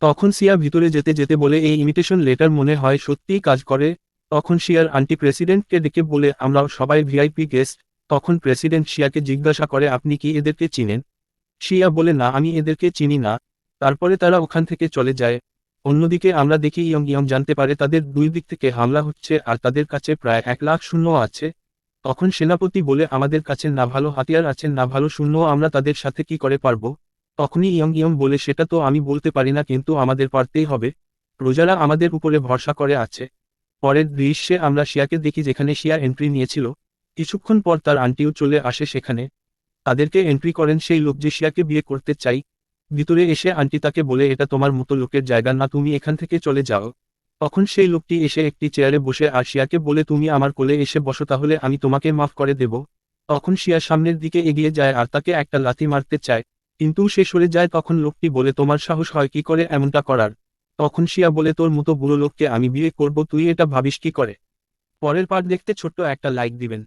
তখন সিয়া ভিতরে যেতে যেতে বলে এই ইমিটেশন লেটার মনে হয় সত্যিই কাজ করে। তখন শিয়ার আন্টি প্রেসিডেন্টকে ডেকে বলে আমরাও সবাই ভিআইপি গেস্ট। তখন প্রেসিডেন্ট শিয়াকে জিজ্ঞাসা করে আপনি কি এদেরকে চিনেন? শিয়া বলে না আমি এদেরকে চিনি না। তারপরে তারা ওখান থেকে চলে যায়। অন্যদিকে আমরা দেখি ইয়ং ইয়ং জানতে পারে তাদের দুই দিক থেকে হামলা হচ্ছে আর তাদের কাছে প্রায় 1,00,000 সৈন্য আছে। তখন সেনাপতি বলে আমাদের কাছে না ভালো হাতিয়ার আছে না ভালো সৈন্য, আমরা তাদের সাথে কি করে পারবো? তখনই ইয়ং ইয়ং বলে সেটা তো আমি বলতে পারি না কিন্তু আমাদের পারতেই হবে। প্রজারা আমাদের উপরে ভরসা করে আছে। পরের দৃশ্যে আমরা শিয়াকে দেখি যেখানে শিয়া এন্ট্রি নিয়েছিল। কিছুক্ষণ পর তার আন্টিও চলে আসে সেখানে। তাদেরকে এন্ট্রি করেন সেই লোক যে শিয়াকে বিয়ে করতে চাই। ভিতরে এসে আন্টি তাকে বলে এটা তোমার মতো লোকের জায়গা না, তুমি এখান থেকে চলে যাও। তখন সেই লোকটি এসে একটি চেয়ারে বসে আর শিয়াকে বলে তুমি আমার কোলে এসে বসো তাহলে আমি তোমাকে মাফ করে দেব। তখন শিয়া সামনের দিকে এগিয়ে যায় আর তাকে একটা লাথি মারতে চায়, কিন্তু সে সরে যায়। তখন লোকটি বলে তোমার সাহস হয় কি করে এমনটা করার? তখন শিয়া বলে তোর মতো বুড়ো লোককে আমি বিয়ে করব, তুই এটা ভাবিস কি করে? পরের পার্ট দেখতে ছোট্ট একটা লাইক দিবেন।